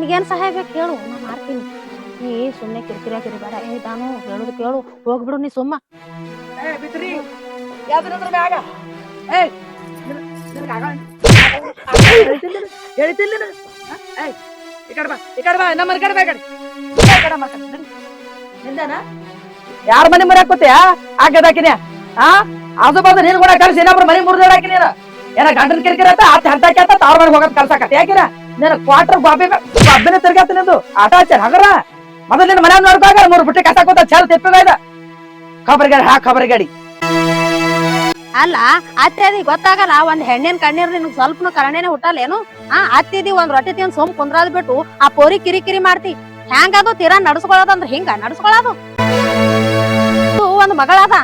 ನಿನಗೇನ್ ಸಹಾಯ ಬೇಕು ಹೇಳು, ನಾ ಮಾಡ್ತೀನಿ. ನೀ ಸುಮ್ಮನೆ ಕಿರಿಬೇಡ. ನಾನು ಹೇಳುದು ಕೇಳು, ಹೋಗ್ಬಿಡು ನೀ ಸುಮ್ಮ. ಯಾರ ಮನೆ ಮರಿ ಹಾಕೋತಿಯ ಹಾಕದಾಕಿನ ಆಜು ಬಾಜು ನೀನ್ ಕೂಡ ಕಲ್ಸಿ ಇನ್ನೊಬ್ರು ಮನೆ ಮುರಿದ ಹಾಕಿ ನೀನು ಏನ ಗಂಡನ ಕಿರಿಕಿರಿ ಅಂತ ಹಂತಕ್ಕೆ ತಾವ್ರ ಮನೆಗೆ ಹೋಗೋದ್ ಕಲ್ಸಾಕತ್ತೆ ಯಾಕಿನ ನೀನು ಕ್ವಾರ್ಟರ್ ಬಾಬಿನ ತಿರ್ಗಾತ ನಿಂದು ಆಟ ಹಚ್ಚಾರ ಹಗರ ಮೊದಲು ನಿನ್ನ ಮನೆ ನೋಡ್ಕೋಗ 3 ಬುಟ್ಟಿ ಕಸಾಕೋತ ಚಾಲ್ ತೆಪ್ಪಿಗಾಯ್ದ ಖಬರ್ ಗಾಡಿ ಅಲ್ಲ ಅತ್ತೆದಿ ಗೊತ್ತಾಗಲ್ಲ. ಒಂದ್ ಹೆಣ್ಣಿನ ಕಣ್ಣೀರ್ ನಿನ್ಗ್ ಸ್ವಲ್ಪನು ಕರಣೆನೆ ಹುಟ್ಟಲ್ಲ ಏನು? ಅತ್ತಿದಿ ಒಂದ್ ರೊಟ್ಟಿ ತಿಂದ್ ಸುಮ್ ಕುಂದ್ರಾದ್ ಬಿಟ್ಟು ಆ ಪೋರಿ ಕಿರಿಕಿರಿ ಮಾಡ್ತಿ. ಹೆಂಗದು ತೀರಾ ನಡ್ಸ್ಕೊಳ್ಳೋದಂದ್ರ ಹಿಂಗ ನಡ್ಸ್ಕೊಳ್ಳೋದು. ಒಂದ್ ಮಗಳದ,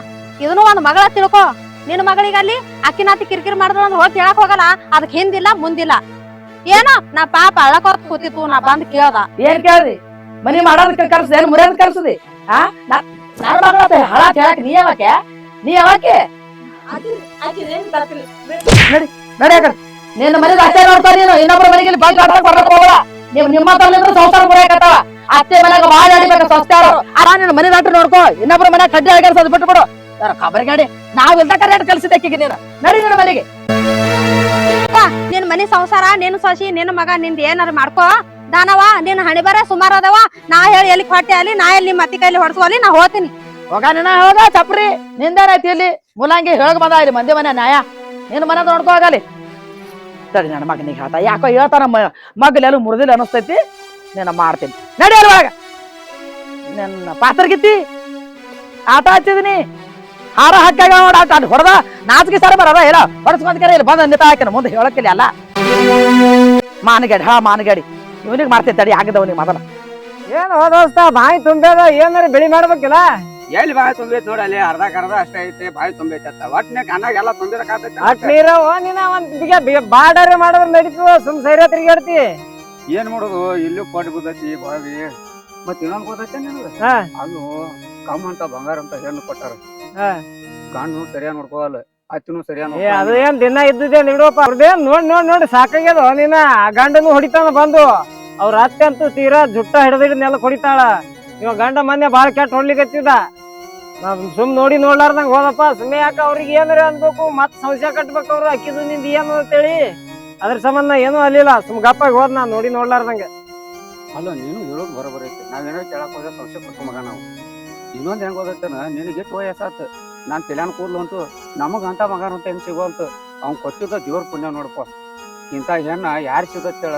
ಇದನ್ನು ಒಂದ್ ಮಗಳ ತಿಳ್ಕೊ. ನಿನ್ ಮಗಳಿಗೆ ಅಲ್ಲಿ ಅಕ್ಕಿನಾತಿ ಕಿರಿಕಿರಿ ಮಾಡಿದ್ರು ಅಂದ್ರೆ ಹೋಗಿ ಹೇಳಕ್ ಹೋಗಲ್ಲ. ಅದಕ್ ಹಿಂದಿಲ್ಲ ಮುಂದಿಲ್ಲ. ಏನೋ ನಾ ಪಾಪ ಅಳಕೋತ್ ಕೂತಿತ್ತು, ನಾ ಬಂದ್ ಕೇಳ್ದ. ಏನ್ ಕೇಳ್ದಿ? ಮನಿ ಮಾಡೋದಕ್ಕೆ ಕಲ್ಸದ ಏನ್ ಮುರಿಯೋದ್ ಕಲ್ಸದಿ? ಹಳ ಹೇಳಕ್ ನೀ ಯಾವಾಕೆ ನಡಿ ನಿನ್ನ ಮನೆದ ಅಷ್ಟೇ ನೋಡ್ತಾ ನೀನು ಇನ್ನೊಬ್ಬರ ಮನೆಗೆ ಬಂದ್ ಬರ್ಲಕ್ ಹೋಗಲ್ಲ. ನೀವು ನಿಮ್ಮ ತರಲಿಂದ್ರೆ ಸಂಸಾರ ಮುರಿಯಕತ್ತಾವ. ಅತ್ತೆ ಮನೆಗೆ ಬಾಳ ಅಡಿಬೇಕು ಸಂಸ್ಕಾರ. ನಿನ್ನ ಮನೆ ದಾಟ್ರಿ ನೋಡ್ಕೋ. ಇನ್ನೊಬ್ಬರ ಮನೆ ಕಡ್ಡಿ ಆಗಿರ್ಸೋದು ಬಿಟ್ಟು ಬಿಡು. ಖಬರ್ ಗಾಡಿ ನಾವ್ ಇಲ್ದ ಕರೆಕ್ಟ್ ಕಲ್ಸಿದ್ದಕ್ಕಿಗೆ ನೀನು ನಡಿ ನಿನ್ನ ಮನೆಗೆ. ನಿನ್ ಮನಿ ಸಂಸಾರ, ನಿನ್ ಸೊಸಿ, ನಿನ್ ಮಗ, ನಿಂದ ಏನಾರ ಮಾಡ್ಕೋ. ದಾನವ ನಿನ್ ಹಣಿ ಬರ ಸುಮಾರು ಅದಾವ. ನಾ ಹೇಳಿ ಎಲ್ಲಿ ಹೊಟ್ಟೆ ಅಲ್ಲಿ, ನಾ ಎಲ್ಲಿ ಮತ್ತಿ ಕೈಲಿ ಹೊಡ್ಸೋಲಿ, ನಾ ಹೋಗ್ತೀನಿ. ಹೋಗ ನಿನ್ನ ಹೋಗ ಚಪ್ರಿ ನಿಂದೇನೈತಿ ಇಲ್ಲಿ ಮುಲಂಗಿ ಹೇಳಕ್ ಬಂದ ಇಲ್ಲಿ ಮಂದಿ ಮನೆ ನ್ಯಾಯ. ನಿನ್ ಮನೆ ನೋಡ್ಕೋ ಆಗಲಿ. ಸರಿ ನನ್ನ ಮಗನಿಗೆ ಹೇಳ್ತಾ ಯಾಕೋ ಹೇಳ್ತಾನ ಮಗಲೆಲ್ಲ ಮುರಿದಿಲ್ಲ ಅನಿಸ್ತೈತಿ. ನೀನ ಮಾಡ್ತೀನಿ ನಡಿ ಅಲ್ವಾಗ. ನನ್ನ ಪಾತ್ರಗಿತ್ತಿ ಆಟ ಹಚ್ಚಿದೀನಿ. ಹಾರ ಹಾಕಾಗ ನೋಡ ಆಟ ಹೊಡೆದ ನಾಚಿಕೆ ಸರ ಬರದ ಹೇಳ ಹೊಡ್ಸ್ಕೊಂಡ್ಕರ ಇಲ್ಲಿ ಬಂದ ನಿಂತ ಹಾಕಿನ ಮುಂದೆ ಹೇಳಕ್ಕಿಲ್ಲ ಅಲ್ಲ. ಮಾನಗಾಡಿ ಇವನಿಗೆ ಮಾಡ್ತೈತಿ ತಡಿ ಆಗಿದವನಿಗೆ ಮೊದಲ. ಏನ್ ಹೋದೋಸ್ತ ಬಾಯಿ ತುಂಬ್ಯದ ಏನಾರ ಬೆಳಿ ಮಾಡ್ಬೇಕಿಲ್ಲ. ಎಲ್ಲಿ ಬಾಯಿ ತುಂಬೈತಿ ನೋಡಲ್ಲಿ ಅರ್ಧ ಅಷ್ಟೇ ಐತಿ. ಬಾಯಿ ತುಂಬೈತಿ ಒಟ್ನೆ ಕಣ್ಣಾಗ ಎಲ್ಲ ತುಂಬಿರಕಾತೈತಿ. ಅಟ್ ನೀರವ ನೀನ ಒಂದ್ ಬಾಡಾರೆ ಮಾಡಿದ್ರ ನಡೀತದ. ಸುಮ್ ಸೈರ ತಿರುಗಾಡ್ತಿ. ಏನ್ ಮಾಡುದು ಇಲ್ಲೂ ಕೊಟ್ಟು ಬುದೈತಿ ಬಾವಿ. ಮತ್ ಇನ್ನೊಂದ್ ಗೊತ್ತೈತೆ ನಿನಗ? ಅಲ್ಲೂ ಕಮ್ಮ ಅಂತ ಬಂಗಾರ ಅಂತ ಹೆಣ್ಣು ಕೊಟ್ಟಾರ. ಗಂಡು ಸರಿಯಾಗಿ ನೋಡ್ಕೋವಲ್ಲ, ಅತ್ತಿನೂ ಸರಿಯಾಗಿ ಅದು ಏನ್ ದಿನ ಇದ್ದಿದೆ ನಿಡಪ್ಪ. ಅವ್ರದೇನ್ ನೋಡಿ ಸಾಕಾಗ್ಯದ. ನೀನ ಗಂಡನು ಹೊಡಿತಾನ ಬಂದು. ಅವ್ರ ಅತ್ತೆ ಅಂತೂ ತೀರಾ ಜುಟ್ಟ ಹಿಡಿದಿಡ್ ನೆಲಕ್ ಹೊಡಿತಾಳ. ಇವ ಗಂಡ ಮೊನ್ನೆ ಬಾಳ ಕೆಟ್ಟ ಹೊಡ್ಲಿಕತ್ತಿದ. ನಾವ್ ಸುಮ್ ನೋಡ್ಲಾರ್ದಂಗ ಹೋದಪ್ಪ. ಸುಮ್ಮನೆ ಯಾಕ ಅವ್ರಿಗೆ ಏನಾರ ಅನ್ಬೇಕು, ಮತ್ ಸಂಶಯ ಕಟ್ಬೇಕು. ಅವ್ರು ಅಕ್ಕಿದು ನಿಂದ ಏನು ಅಂತೇಳಿ ಅದ್ರ ಸಂಬಂಧ ಏನೂ ಅಲ್ಲಿಲ್ಲ. ಸುಮ್ ಗಪ್ಪಾಗಿ ಹೋದ್ ನಾ ನೋಡ್ಲಾರ್ದಂಗ. ಅಲ್ಲ ನೀನು ಹೇಳೋದು ಬರೋಬರಿ ಐತಿ. ನಾವೇನೋ ಕೇಳಕ್ ಹೋದ್ರೆ ಸಂಶಯ ಪಟ್ಟು ಮಗ ನಾವು. ಇನ್ನೊಂದ್ ಹೆಂಗ್ ಹೋದೈತನ ನಿನಗೆ ಎಷ್ಟು ವಯಸ್ಸಾತ. ನಾನ್ ತೆಲ್ಯಾನ್ ಕೂದ್ಲು ಅಂತೂ ನಮಗ್ ಅಂತ ಮಗನ ಅಂತ ಹೆಂಗ್ ಸಿಗೋಂತ ಅವ್ನ್ ಕೊಟ್ಟಿದ್ದ ದೇವ್ರ ಪುಣ್ಯ ನೋಡಪ್ಪ. ಇಂಥ ಹೆಣ್ಣ ಯಾರು ಸಿಗತ್ತೇಳ?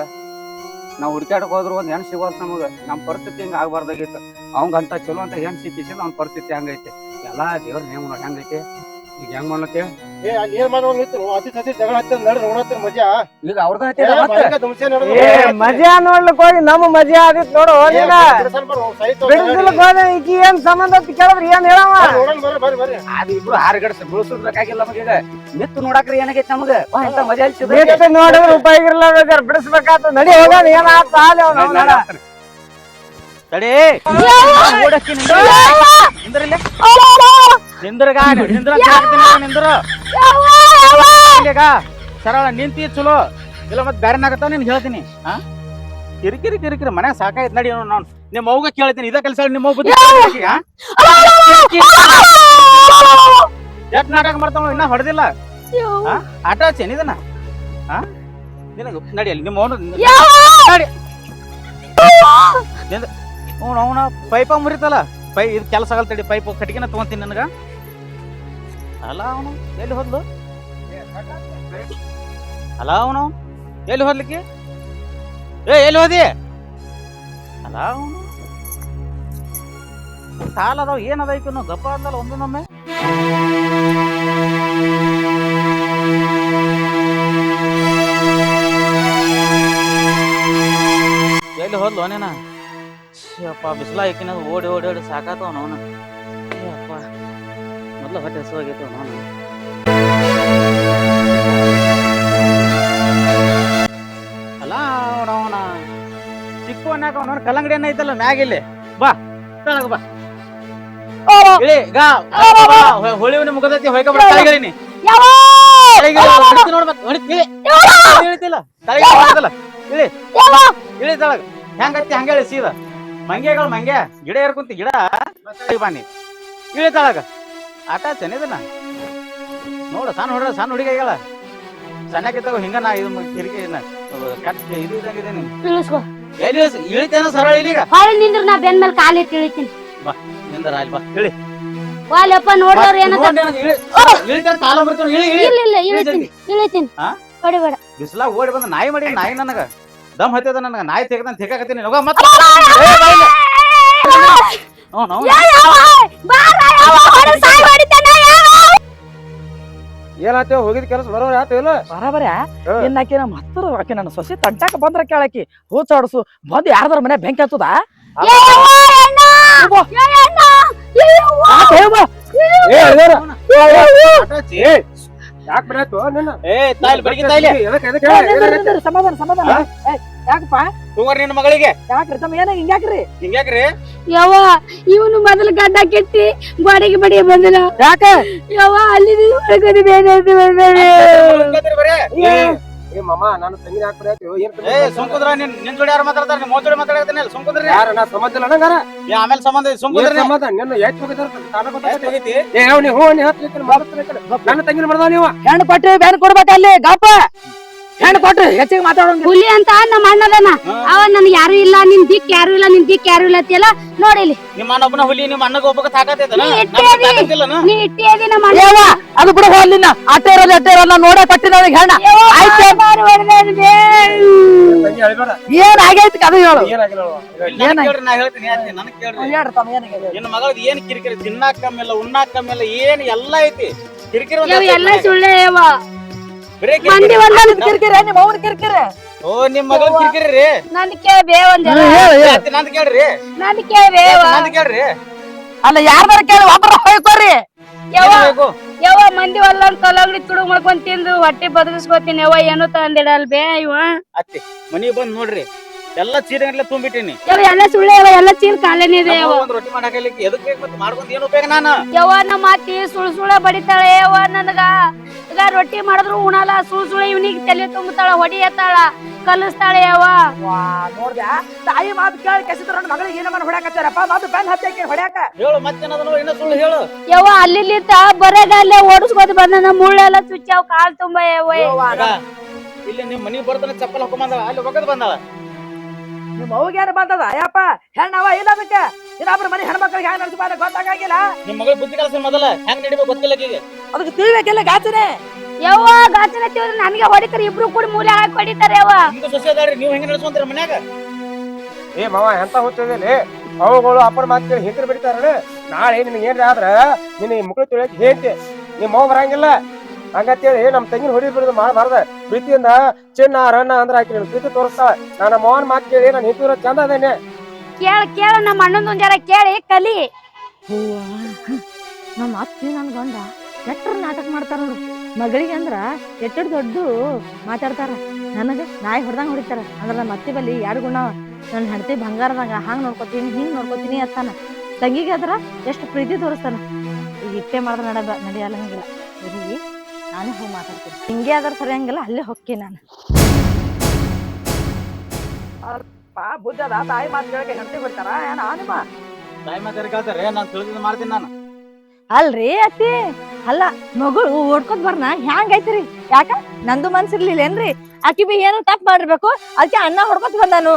ನಾವ್ ಹುಡುಕ್ಯಾಡಕ್ ಹೋದ್ರು ಒಂದ್ ಹೆಣ್ ಸಿಗೋಂತ ನಮಗ. ನಮ್ ಪರಿಸ್ಥಿತಿ ಹಿಂಗ ಆಗ್ಬಾರ್ದಾಗಿತ್ತು. ಅವಂಗಂತ ಚಲೋ ಅಂತ ಹೆಣ್ ಸಿಕ್ಕಿಸಿದ್ ಅವ್ನ ಪರಿಸ್ಥಿತಿ ಹಂಗೈತಿ. ಎಲ್ಲಾ ದೇವ್ರ ನೇಮ ಹೆಂಗೈತಿ. ಈಗ ಹೆಂಗ್ ಮಾಡ್ಲತ್ತೆ ಈಗ ಮಜಾ ನೋಡ್ಲಿಕ್ ಹೋಗಿ ನಮ್ಮ ಮಜಾ ಆದಿತ್ ನೋಡು. ಬಿಡಿಸ್ಲಿಕ್ ಹೋದ ಈಕಿ ಏನ್ ಸಂಬಂಧ ಅಂತ ಕೇಳಿದ್ರಿ ಏನ್ ಹೇಳವ? ಅದು ಇಬ್ರು ಹಾರ್ಗಡ್ಸ ಬಿಡಿಸೋದ್ಬೇಕಾಗಿಲ್ಲ ನಮಗೀಗ. ನಿತ್ತು ನೋಡಕ್ರಿ ಏನಾಗೈತಿ ನಮಗ ಎಂತ ಮಜಾ ನೋಡಿದ್ರೆ ಉಪಯೋಗ ಇರ್ಲ ಬಿಡಿಸ್ಬೇಕಾತ. ನಡಿ ಹೋಗ ಏನ್ ಆತ ತಡಿ ಸರಳ ನಿಂತಿ ಚಲೋ ಇಲ್ಲ ಮತ್ ಬ್ಯಾರೆ ಆಗತ್ತಾವ ನಿನ್ ಹೇಳ್ತೀನಿ. ಕಿರಿಕಿರಿ ಮನೆ ಸಾಕಾಯ್ತು. ನಡಿ ನಾನು ನಿಮ್ಮ ಮೌಗ ಕೇಳ್ತೀನಿ. ಇದ ಕೆಲಸ ನಿಮ್ಮ ಯಾಕೆ ನಾಟಕ ಮಾಡ್ತಾವ? ಇನ್ನ ಹೊಡೆದಿಲ್ಲ ಆಟ ಹಚ್ಚೇನ್ ಇದನ್ನ ನಿನಗ ನಡಿ ಅಲ್ಲಿ ನಿಮ್ಮ ಅವನ ಪೈಪ ಮುರಿತಲ್ಲ. ಇದು ಕೆಲಸ ಆಗಲ್ ತಡಿ. ಪೈಪ್ ಕಟ್ಟಿಗೆನ ತಗೊಂತೀನಿ ನನಗ. ಅಲ್ಲ ಅವನು ಎಲ್ಲಿ ಹೋದ್ಲು? ಅಲ್ಲ ಅವನು ಎಲ್ಲಿ ಹೋದ್ಲಿಕ್ಕೆ? ಎಲ್ಲಿ ಹೋದಿ? ಅಲ್ಲ ಅವನು ಸಾಲ ಅದಾವ ಏನದಾಯ್ತು ನಾವು ಗಪ್ಪ ಅಂದಲ್ಲ ಒಂದೊಮ್ಮೆ. ಎಲ್ಲಿ ಹೋದ್ಲು ಅವನೇನ? ಅಪ್ಪ ಬಿಸಿಲ ಹಾಕಿನ ಓಡಿ ಸಾಕಾತವ ಅವನ. ಅಪ್ಪ ಮೊದ್ಲು ಹೊಟ್ಟೆ ಹಸುವಾಗೈತೆ ಅವನು. ಅಲ್ಲ ಅವನ ಸಿಕ್ಕವನಾಕ ಅವನ ಕಲ್ಲಂಗಡಿ ಅನ್ನ ಐತಲ್ಲ ಮ್ಯಾಗ ಇಲ್ಲಿ ಬಾ ತಳಗ ಬಾ ಇಳಿ ಹೊಳಿವನ ಮುಗದೈತಿ ಹೊಯ್ಕೊಬಿಡ ತಲೆಗಳಿನಿ ನೋಡ್ಬೇಕು ತಿಳಿತಿಲ್ಲ ತಲೆಗಿಲ್ಲ ಇಳಿ ಇಳಿ ತಳಗ ಹೆಂಗತ್ತಿ ಹಂಗ ಹೇಳಿ ಸೀದಾ ಮಂಗ್ಯಗಳು ಮಂಗ್ಯ ಗಿಡ ಏರ್ಕುಂತಿ ಗಿಡ ಬಾನಿ ಇಳಿ ತಳಗ ಆಟ ಚೆನ್ನಿದನ ನೋಡ ಸಣ್ಣ ಹುಡುಗ ಹೇಳ ಸಣ್ಣಕ್ಕಿದ್ದಾಗ ಹಿಂಗ ನಾ ಇದು ಕಿರಿಕಿ ಕಟ್ ಇದು ಇದಂಗಿದೆ ನೀನು ಇಳಿಸ್ಕೋ ಎಲ್ಲಿ ಇಳಿತೇನ ಸರಳ ಇಲ್ಲಿಗ ಹೊಳೆ ನಿಂದ್ರ ನಾ ಬೆನ್ ಮೇಲೆ ಕಾಲಿಟ್ಟು ಇಳಿತೀನಿ ಬಾ ನಿಂದರ ಅಲ್ಲಿ ಬಾ ಇಳಿ ವಾಲಪ್ಪ ನೋಡ್ದವ್ರು ಏನಂತ ಇಳಿತಾರ ಕಾಲ ಬರ್ತಾವ ಇಳಿ ಇಲ್ಲ ಇಲ್ಲ ಇಳಿತೀನಿ ಹಾ? ಹೊಡಿಬೇಡ ಬಿಸ್ಲಾಗ ಓಡಿ ಬಂದ ನಾಯಿ ಮಾಡಿ ನಾಯಿ ನನಗ ದಮ್ ಹತ್ತದ ನನಗ ನಾಯಿ ತೆಗದಂತ ತೆಗಾಕತ್ತೀನಿ ಹೋಗ ಮತ್ತ ಏನಾತೇವ್ ಹೋಗಿದ್ ಕೆಲಸ ಬರೋರ್ ಆತ ಇಲ್ಲ ಬರಾಬರ್ಯಾ ಇನ್ನ ಆಕಿ ನಮ್ಮ ಹತ್ತಿರ ಆಕಿ ನನ್ನ ಸೊಸಿ ತಂಟಾಕ ಬಂದ್ರ ಕೇಳಾಕಿ ಹೂಚಾಡ್ಸು ಬಂದು ಯಾರ್ದಾರ ಮನೆ ಬೆಂಕಿ ಹಚ್ಚುದ ಯಾಕೆ ಬಿಡಾತು ನಿನ್ನ ಸಮಾಧಾನ ಸಮಾಧಾನ ಯಾಕಪ್ಪ ತಗೋರಿ ನಿನ್ನ ಮಗಳಿಗೆ ಯಾಕ್ರಿ ತಮ್ಮ ಏನ ಹಿಂಗ್ಯಾಕ್ರಿ ಹಿಂಗ್ಯಾಕ್ರಿ ಯವ್ವ ಇವನು ಮೊದಲು ಗಡ್ಡ ಕೆತ್ತಿ ಗೋಡೆಗೆ ಬಡಿಯ ಬಂದನ ಯಾಕ ಯವ್ವ ಅಲ್ಲಿ ಒಳಗಡೆ ಏ ಮಾಮ ನಾನು ತಂಗಿನ ಯಾಕೆ ಬಿಡಾತು ಏನ್ ಸುಮ್ಕುದ್ರ ನಿನ್ ಜೋಡಿ ಯಾರು ಮಾತಾಡ್ತಾರ ನಿಮ್ ಜೋಡಿ ಮಾತಾಡಕತ್ತೀನಿ ಸುಮ್ಕುದ್ರಿ ಯಾರ ನಾ ಸಂಬಂಧ ಇಲ್ಲ ನಂಗಾರ ಆಮೇಲೆ ಸಂಬಂಧ ಸುಮ್ಕುದ್ರಿ ಸಂಬಂಧ ನಿನ್ನ ಎಷ್ಟ್ ಹೋಗಿದಾರ ಏ ಅವ್ನಿ ಹ್ಞೂ ನೀ ನನ್ನ ತಂಗಿನ ಮಾಡ್ದ ನೀವು ಹೆಣ್ಣು ಕೊಟ್ರಿ ಬ್ಯಾನ್ ಕೊಡ್ಬೇಕಲ್ಲಿ ಗಾಪ ಹೆಣ್ಣು ಕೊಟ್ರಿ ಹೆಚ್ಚಿಗೆ ಮಾತಾಡೋಂಗ ಹುಲಿ ಅಂತ ನಮ್ಮ ಅಣ್ಣದನ ಅವ ನನ್ ಯಾರು ಇಲ್ಲ ನಿನ್ ದಿಕ್ ಯಾರು ಇಲ್ಲ ನಿನ್ ದಿಕ್ ಯಾರು ಇಲ್ಲ ಅಂತೆಲ್ಲ ನೋಡಿಲಿ ನಿಮ್ಮ ಅಣ್ಣೊಬ್ಬನ ಹುಲಿ ನಿಮ್ಮ ಅಣ್ಣಗ ಒಬ್ಬಕ ತಾಕತ್ತೈತನ ನೀ ಇಟ್ಟೇ ಅದಿ ನಮ್ಮ ಅಣ್ಣ ಏವ ಅದು ಬಿಡು ಹೋಲಿನ ಅಟ್ಟೆ ಇರೋಲ್ಲ ನೋಡೇ ಕೊಟ್ಟಿ ನನಗೆ ಹೆಣ್ಣ ಆಯ್ತು ತಂಗಿ ಅಳಿಬೇಡ ಏನ್ ಆಗೈತಿ ಕதை ಹೇಳು ಏನಾಗಿಲ್ಲ ಕೇಳ್ರಿ ನಾ ಹೇಳ್ತೀನಿ ನನಗ್ ಕೇಳ್ರಿ ಹೇಳ್ರಿ ತಮ್ಮ ಏನಾಗಿದೆ ನಿನ್ನ ಮಗಳದ್ ಏನ್ ಕಿರಿಕಿರಿ ತಿನ್ನಾಕ ಕಮ್ಮಿಲ್ಲ ಉಣ್ಣಾಕ ಕಮ್ಮಿಲ್ಲ ಏನ್ ಎಲ್ಲ ಐತಿ ಕಿರಿಕಿರಿ ಯವ್ ಎಲ್ಲ ಸುಳ್ಳೆ ಯವ್ವ ಬರೇ ಮಂದಿ ಒಂದೊಂದು ಕಿರಿಕಿರಿ ನಿಮ್ಮ ಅವ್ನ ಕಿರಿಕಿರಿ ಓ ನಿಮ್ ಮಗಳ ಕಿರಿಕಿರಿ ರೀ ನಂದ್ ಕೇಳ್ಬೇ ಒಂದೆಲ್ಲ ನಂದ್ ಕೇಳ್ರಿ ನಂದ್ ಕೇಳ್ಬೇ ನಂದ್ ಕೇಳ್ರಿ ಅಲ್ಲ ಯಾರ್ದಾರ ಕೇಳಿ ಒಬ್ಬರ ಹೋಯ್ಕೋರಿ ಯವ್ವ ಏನ್ ಬೇಕು? ಯವ್ವ ಮಂದಿ ಒಂದೊಂದ್ ಕಲ್ಲಂಗಡಿ ತುಡುಗ್ ಮಾಡ್ಕೊಂಡ್ ತಿಂದು ಹೊಟ್ಟೆ ಬದುಕಿಸ್ಕೊತೀನಿ ಯವ್ವ ಏನು ತಂದಿಡಲ್ ಬೇ ಇವ ಅತ್ತಿ ಮನಿಗ್ ಬಂದ್ ನೋಡ್ರಿ ಎಲ್ಲಾ ಚೀರಗಟ್ಲೆ ತುಂಬಿಟ್ಟಿನಿ ಯವ್ವ ಎಲ್ಲ ಸುಳ್ಳೆ ಯವ್ವ ಎಲ್ಲ ಚೀಲ್ ಕಾಲೇನೆ ಇದೆ ಯವ್ವ ಒಂದ್ ರೊಟ್ಟಿ ಮಾಡಾಕಲಿಕ್ಕೆ ಎದಕ್ ಬೇಕು ಮತ್ತೆ ಮಾಡ್ಕೊಂಡ್ ಏನು ಉಪಯೋಗ ನಾನು ಯವ್ವ ನಮ್ಮ ಅತ್ತಿ ಸುಳ್ಳ ಬಡಿತಾಳೆ ಯವ್ವ ನನಗ ಈಗ ರೊಟ್ಟಿ ಮಾಡಿದ್ರು ಉಣಲ್ಲ ಸುಳ್ಳ ಇವನಿಗೆ ತಲೆ ತುಂಬತಾಳ ಹೊಡಿ ಎತ್ತಾಳ ಕಲಿಸ್ತಾಳೆ ಯವ್ವ ನೋಡ್ದ್ಯಾ ತಾಯಿ ಮಾತು ಕೇಳಿ ಕೆಸಿದ್ರ ಮಗಳಿಗೆ ಏನ ಮಾಡಿ ಹೊಡ್ಯಾಕತ್ತಾರಪ್ಪ ಮಾತು ಬೆನ್ ಹತ್ತಿ ಹೊಡ್ಯಾಕ ಹೇಳು ಮತ್ತೇನದನೋ ಇನ್ನ ಸುಳ್ಳು ಹೇಳು ಯವ್ವ ಅಲ್ಲಿಲಿತ್ತ ಬರಗಲ್ಲೇ ಓಡಿಸ್ಕೊತ ಬಂದ ಮುಳ್ಳೆಲ್ಲ ಚುಚ್ಚಾವ್ ಕಾಲ್ ತುಂಬ ಯವ್ವ ಇಲ್ಲಿ ನಿಮ್ ಮನಿಗ್ ಬರ್ತಾನೆ ಚಪ್ಪಲ್ ಹಾಕೊಂಡ್ ಅಲ್ಲಿ ಹೋಗದ್ ಬಂದಾಳ ನಿಮ್ಮ ಅವ್ಗೆ ಏನ್ ಬಂದದ ಅಯ್ಯಪ್ಪ ಹೆಣ್ಣವ ಇಲ್ಲ ಅದಕ್ಕೆ ಇನ್ನೊಬ್ರ ಮನೆ ಹೆಣ್ಮಕ್ಳಿಗೆ ಹ್ಯಾಂಗ ನಡೆಸಬಾರ ಗೊತ್ತಾಗಂಗಿಲ್ಲ ನಿಮ್ ಮಗಳ ಬುದ್ಧಿ ಕಲ್ಸ ಮೊದಲ ಹೆಂಗ್ ನಡಿಬೇಕು ಗೊತ್ತಿಲ್ಲ ಆಕಿಗೆ ಅದಕ್ಕೆ ತಿಳಿಬೇಕಿಲ್ಲ ಗಾಚನೆ ಯವ್ವ ಗಾಚನ ತಿವ್ರ ನನಗೆ ಹೊಡಿತಾರೆ ಇಬ್ರು ಕೂಡ ಮೂಲೆ ಹಾಕಿ ಹೊಡಿತಾರೆ ಯವ್ವ ನಿಮ್ಗೆ ಸೊಸೆ ಅದಾರಿ ನೀವ್ ಹೆಂಗ್ ನಡೆಸ್ಕೊಂತೀರ ಮನ್ಯಾಗ ಏ ಮಾವ ಎಂತ ಹುಚ್ಚಿದಲ್ಲಿ ಅವುಗಳು ಅಪ್ಪನ ಮಾತು ಕೇಳಿ ಹಿಂಕರ್ ಬಿಡ್ತಾರ ನಾಳೆ ನಿನಗೆ ಏನ್ರಿ ಆದ್ರ ನಿನ್ನ ಮಕ್ಕಳು ತಿಳಿಯಕ್ ಹೇಳ್ತಿ ನಿಮ್ಮ ಮಗು ಬರಂಗಿಲ್ಲ ಹಂಗಂತೇಳಿ ನಮ್ ತಂಗಿನ ಹೊಡಿ ಬಿಡುದು ಮಾಡಬಾರ್ದ ಪ್ರೀತಿಯಿಂದ ಚಿನ್ನ ರನ್ನ ಅಂದ್ರ ಆಕಿ ಪ್ರೀತಿ ತೋರಿಸ್ತಾಳ ನನ್ನ ಮೋಹನ್ ಮಾತು ಕೇಳಿ ನಾನು ಹಿಂತಿರೋ ಚಂದ ಅದೇನೆ ಕೇಳ ನಮ್ಮ ಅಣ್ಣಂದು ಒಂದ್ ಜರ ಕೇಳಿ ಕಲಿ ನಮ್ಮ ಅತ್ತಿ ನನ್ ಗಂಡ ಎಟ್ರ ನಾಟಕ ಮಾಡ್ತಾರ ನೋಡು ಮಗಳಿಗೆ ಅಂದ್ರ ಎಟ್ಟ ದೊಡ್ಡ ಮಾತಾಡ್ತಾರ ನನಗ ನಾಯಿ ಹೊಡ್ದಂಗ ಹೊಡಿತಾರ ಅಂದ್ರ ನಮ್ಮ ಅತ್ತಿ ಬಲ್ಲಿ ಎರಡು ಗುಣ ನನ್ನ ಹೆಂಡತಿ ಬಂಗಾರದಾಗ ಹಾಂಗ್ ನೋಡ್ಕೊತೀನಿ ಹಿಂಗ್ ನೋಡ್ಕೊತೀನಿ ಅತ್ತಾನ ತಂಗಿಗೆ ಅದ್ರ ಎಷ್ಟು ಪ್ರೀತಿ ತೋರಿಸ್ತಾನ ಈಗ ಇಟ್ಟೆ ಮಾಡಿದ್ರ ನಡೆಯಲ್ಲ ಹಂಗಿಲ್ಲ ಸರಿ ನಾನು ಹೋಗಿ ಮಾತಾಡ್ತೀನಿ ಹಿಂಗೆ ಅದ್ರ ಸರಿ ಹಂಗಿಲ್ಲ ಅಲ್ಲೇ ಹೊಕ್ಕಿ ನಾನು ಬುದ್ಧಿ ಅದ ತಾಯಿ ಮಾತು ಕೇಳಕ್ಕೆ ಹೆಂಡತಿ ಬಿಡ್ತಾರ ಏನ ನಿಮ್ಮ ತಾಯಿ ಮಾತಾಡಿ ಕೇಳ್ತಾರೆ ನಾನ್ ತಿಳಿದ ಮಾಡ್ತೀನಿ ನಾನು ಅಲ್ರಿ ಅತ್ತಿ ಅಲ್ಲ ಮಗಳು ಓಡ್ಕೊತ್ ಬರ್ನ ಹ್ಯಾಂಗ ಐತ್ರಿ ಯಾಕ ನಂದು ಮನ್ಸಿರ್ಲಿಲ್ಲೇನ್ರಿ ಆಕಿ ಬಿ ಏನೋ ತಪ್ಪ ಮಾಡಿರ್ಬೇಕು ಅದಕ್ಕೆ ಅಣ್ಣ ಹೊಡ್ಕೊತ್ ಬಂದಾನು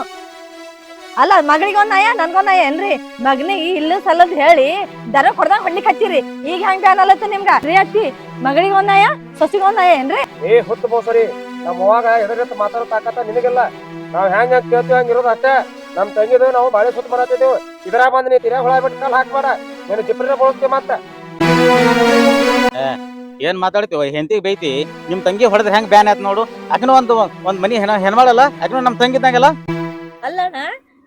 ಅಲ್ಲ ಮಗಳಿಗೆ ಒಂದ್ ನಯ ನನ್ಗೊಂದ್ ನಯ ಏನ್ರಿ ಮಗನಿಗೆ ಇಲ್ಲ ಸಲ್ಲದ್ ಹೇಳಿ ದನ ಕೊಡ್ದಂಗ ಹೊಡ್ಲಿಕ್ ಹಚ್ಚಿರಿ ಈಗ ಹೆಂಗ್ ಬ್ಯಾನ್ ಅಲ್ಲತ್ತ ನಿಮ್ಗ ರೀ ಅತ್ತಿ ಮಗಳಿಗೆ ಒಂದ್ ನಯ ಸೊಸಿಗೆ ಒಂದ್ ನಯ ಏನ್ರಿ ಏ ಹುಟ್ಟು ಬೋಸರಿ ನಮ್ಮ ಅವಾಗ ಎದುರಿತ್ತು ಮಾತಾಡೋ ತಾಕತ್ತ ನಿನಗೆಲ್ಲ ನಾವ್ ಹೆಂಗ ಕೇಳ್ತೀವಿ ಹಂಗ ಇರೋದು ಅಷ್ಟೇ ನಮ್ ತಂಗಿದು ನಾವು ಬಾಳೆ ಸುತ್ತ ಬರತ್ತಿದ್ದೇವು ಇದ್ರಾಗ ಬಂದ್ ನೀ ತಿರ್ಯಾ ಹುಳ ಬಿಟ್ಟು ಕಾಲ್ ಹಾಕ್ಬೇಡ ನೀನು ಜಿಪ್ರಿನ ಬಳಸ್ತೀವಿ ಮತ್ತ ಏನ್ ಮಾತಾಡ್ತೀವ ಹೆಂಡತಿಗೆ ಬೈತಿ ನಿಮ್ ತಂಗಿ ಹೊಡೆದ್ರೆ ಹೆಂಗ್ ಬ್ಯಾನ್ ಆಯ್ತು ನೋಡು ಆಕಿನ ಒಂದ್ ಮನಿ ಹೆಣ್ಮಾಳಲ್ಲ ಆಕಿನ ನಮ್ ತಂಗಿ ಇದ್ದಂಗಲ್ಲ ಅಲ್ಲಣ್ಣ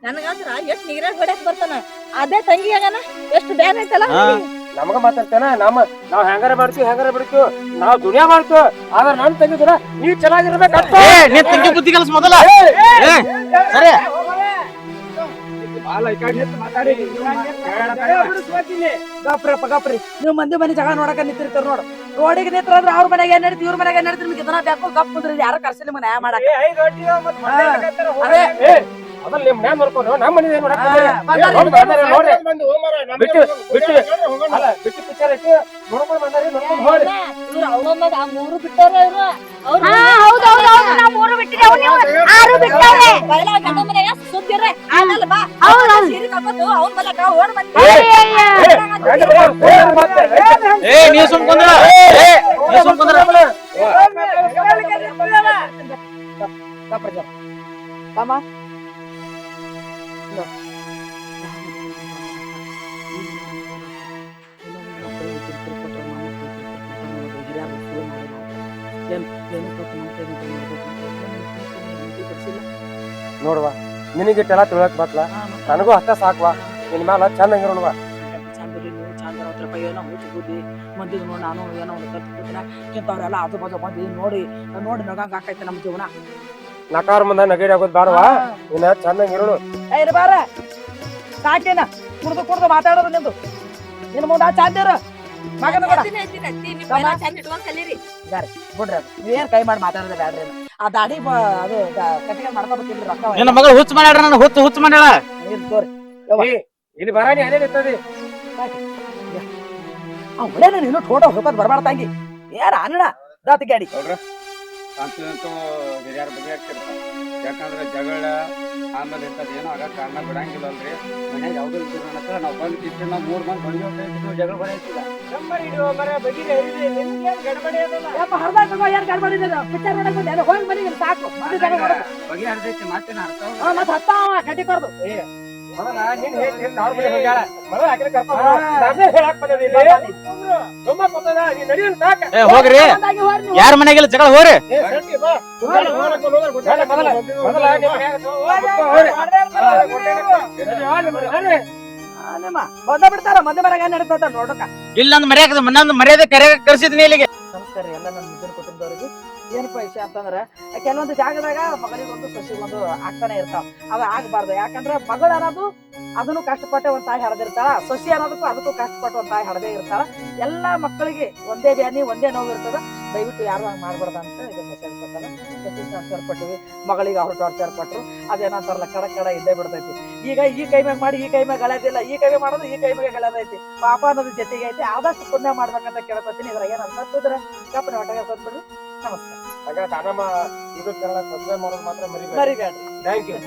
ನನಗಂದ್ರ ಎಷ್ಟ್ ನೀರಾಗ ಹೊಡ್ಯಾಕ್ ಬರ್ತಾನ ಅದೇ ತಂಗಿ ಆಗನ ಎಷ್ಟು ಬ್ಯಾನ್ ಐತಲ್ಲ ನಮಗ ಮಾತಾಡ್ತೇನ ನಾವ್ ಹೆಂಗಾರ ಮಾಡ್ತೀವಿ ಹೆಂಗಾರ ಬಿಡ್ತೀವಿ ನಾವ್ ದುನಿಯಾ ಮಾಡ್ತೀವಿ ಆದ್ರೆ ನನ್ ತಂಗಿದ್ರ ನೀವ್ ಚೆನ್ನಾಗಿರ್ಬೇಕಂತ ನಿಮ್ ತಂಗಿ ಬುದ್ಧಿ ಕಲ್ಸ ಮೊದಲ ಸರಿ ಗಪ್ರಿ ನೀವು ಮಂದಿ ಮನೆ ಜಾಗ ನೋಡಕ ನಿಂತಿರ್ತಾರ ನೋಡು ರೋಡಿಗೆ ನಿಂತ್ರ ಅಂದ್ರೆ ಅವ್ರ ಮನೆಗೆ ಏನ್ ನಡೀತಿ ಇವ್ರ ಮನೆಗೆ ಏನ್ ನಡೀತಿ ನಿಮ್ಗೆ ಇದನ್ನ ಬ್ಯಾಕು ಗಪ್ ಕುಂದ್ರಿ ಯಾರು ಕರ್ಸಿ ನಿಮ್ಗೆ ನ್ಯಾಯ ಮಾಡಕ ಅದ್ರಲ್ಲಿ ನಿಮ್ ನ್ಯಾಯ ನೋಡ್ಕೊಂಡು ನಮ್ಮ ಮನೆ ನೋಡ್ರಿ ಬಿಟ್ಟು ಅಲ್ಲ ಬಿಟ್ಟು ಪಿಕ್ಚರ್ ಐತಿ ನೋಡ್ಕೊಂಡು ಬಂದಾರಿ ನೋಡ್ಕೊಂಡು ಹೋಗ್ರಿ ಮೂರು ಬಿಟ್ಟವ್ರ ಇವ್ರು ಹಾ ಹೌದು ಹೌದು ಹೌದು ನಾವ್ 3 ಬಿಟ್ಟಿದ್ದೇವೆ ನೀವು 6 ಬಿಟ್ಟವ್ರೆ ಬಯಲ ಗಂಡ ಮನೆಯ ಸುದ್ದಿರ್ರೆ ಆಮೇಲೆ ಬಾ ಹೌದು ಸೀರೆ ಕರ್ಕೊಂಡು ಅವ್ನ ಬಲಕ ಓಡ್ ಬಂದ ಏ ನೀ ಸುಮ್ ಕುಂದ್ರ ನೀ ಸುಮ್ ಕುಂದ್ರ ತಮ್ಮ ನೋಡ್ವಾ ನಿನಗಿಟ್ಟೆಲ್ಲ ತಿಳಕ್ ಬತ್ಲ ನನಗೂ ಅಷ್ಟ ಸಾಕ್ವಾ ನಿನ್ ಮ್ಯಾಲ ಚಂದ ಹಂಗಿರೋಣವಾ ಮಂದಿ ನೋಡಿ ನಾನು ಏನೋ ಒಂದು ಕಲ್ತ್ಕೊತೀನಿ ಇಂಥವ್ರೆಲ್ಲ ಆಜು ಬಾಜು ಮಂದಿ ನೋಡಿ ನೋಡಿ ನಗಂಗ ಆಕೈತೆ ನಮ್ಮ ಜೀವನ ನಕಾರ ಮುಂದ ನಗೇಡಿ ಆಗೋದ್ ಬೇಡವಾ ನೀನ ಚಂದ ಹಂಗಿರೋಣ ಏ ಬಾರ ಸಾಕೇನ ಕುಡ್ದು ಮಾತಾಡೋದು ನಿಂದು ನಿನ್ ಮುಂದ ಚಾಂದಿರ ಮಗನ ಕೂಡ ಬಿಡ್ರಿ ಅದು ನೀವೇನ್ ಕೈ ಮಾಡಿ ಮಾತಾಡೋದು ಬ್ಯಾಡ್ರಿ ಆ ದಾಡಿ ಅದು ಕಟ್ಟಿಗೆ ಮಾಡ್ಕೋಬೇಕಿಲ್ರಿ ರೊಕ್ಕ ನಿನ್ನ ಮಗಳು ಹುಚ್ಚ ಮಾಡ್ಯಾರ ನಾನು ಹುಚ್ಚ ಮಾಡ್ಯಾಳ ತೋರಿ ಇಲ್ಲಿ ಬರಾನಿ ಅದೇ ನಿಂತದಿ ಒಳ್ಳೆ ನೀನು ಫೋಟೋ ಹೋಗೋದ್ ಬರ್ಬಾರ್ದ ತಂಗಿ ಯಾರ ಅಣ್ಣ ದಾತಿ ಗಾಡಿ ಅಂತೂ ಹಿರಿಯರ ಬಗ್ಗೆ ಆಗ್ತಿರ್ತಾವ ಯಾಕಂದ್ರೆ ಜಗಳ ಆಮೇಲೆ ಇಂಥದ್ದು ಏನೋ ಆಗ ಕಾರಣ ಬಿಡಂಗಿಲ್ಲ ಅಲ್ರಿ ಮನ್ಯಾಗ ಯಾವ್ದೋ ಇದ್ರು ಅನ್ನತ್ತ ನಾವು ಬಂದು ಕಿತ್ತು ನಾವು 3 ಮಂದಿ ಬಂದು ಹೋಗ್ತಾ ಜಗಳ ಬರೆಯಿಲ್ಲ ಸಾಕು ಬಗೆ ಹರಿದೈತಿ ಮಾತೇನ ಅರ್ಥ ಮತ್ ಹತ್ತಾವ ಕಟ್ಟಿ ಕರ್ದು ಹೋಗ್ರಿ ಯಾರ ಮನೆಗೆಲ್ಲ ಜಗಳ ಹೋರಿ ಬಂದ ಬಿಡ್ತಾರ ಮಂದಿ ಮನೆಗೆ ನಡೀತದ ನೋಡಕ ಇಲ್ಲ ನಂದು ಮರ್ಯಾದೆ ಕರೆಯಾಗ ಕರ್ಸಿದ್ನಿ ಇಲ್ಲಿಗೆ ನಮಸ್ಕಾರ ಎಲ್ಲ ನನ್ನ ಮುದ್ದಿನ ಕುಟುಂಬದವ್ರಿಗೆ ಏನಪ್ಪ ವಿಷಯ ಅಂತಂದ್ರ ಕೆಲವೊಂದು ಜಾಗದಾಗ ಮಗಳಿಗೊಂದು ಸೊಸಿಗೊಂದು ಆಗ್ತಾನೆ ಇರ್ತಾವ ಅದು ಆಗ್ಬಾರ್ದು ಯಾಕಂದ್ರ ಮಗಳು ಅನ್ನೋದು ಅದನ್ನು ಕಷ್ಟಪಟ್ಟೆ ಒಂದ್ ತಾಯಿ ಹಡದಿರ್ತಾಳ ಸೊಸಿ ಅನ್ನೋದಕ್ಕೂ ಅದಕ್ಕೂ ಕಷ್ಟಪಟ್ಟು ಒಂದ್ ತಾಯಿ ಹಡದೇ ಇರ್ತಾಳ ಎಲ್ಲಾ ಮಕ್ಕಳಿಗೆ ಒಂದೇ ಬ್ಯಾನಿ ಒಂದೇ ನೋವು ಇರ್ತದ ದಯವಿಟ್ಟು ಯಾರು ಹಂಗ್ ಮಾಡ್ಬಾರ್ದ ಅಂತ ಇದು ಮೆಸೇಜ್ ಕೊಟ್ಟಾರ ಸೊಸಿ ಟಾರ್ಚರ್ ಪಟ್ಟಿವಿ ಮಗಳಿಗೆ ಅವ್ರು ಟಾರ್ಚರ್ ಪಟ್ರು ಅದೇನಂತಾರಲ್ಲ ಕಡ ಇದ್ದೇ ಬಿಡ್ತೈತಿ ಈಗ ಈ ಕೈ ಮ್ಯಾಗ ಮಾಡಿ ಈ ಕೈ ಮ್ಯಾಗ ಗಳದಿಲ್ಲ ಈ ಕೈ ಮಾಡೋದು ಈ ಕೈ ಮ್ಯಾಗ ಗಳದೈತಿ ಪಾಪ ಅನ್ನೋದು ಜೊತೆಗೆ ಐತಿ ಆದಷ್ಟು ಪುಣ್ಯ ಮಾಡ್ಬೇಕಂತ ಕೇಳ್ಕೊತೀನಿ ಇದ್ರಾಗ ಏನ್ ಅಂತಂದ್ರೆ ಕಪ್ಪನ ಹೊಟ್ಟೆಗೆ ಬಂದ್ಬಿಡ್ರಿ ನಮಸ್ಕಾರ ಹಾಗಾದ್ರೆ ಇದು ಚಾನಲ್ ಸಬ್ಸ್ಕ್ರೈಬ್ ಮಾಡೋದು ಮಾತ್ರ ಮರಿಬೇಡಿ ಮರಿಬೇಡ್ರಿ ಥ್ಯಾಂಕ್ ಯು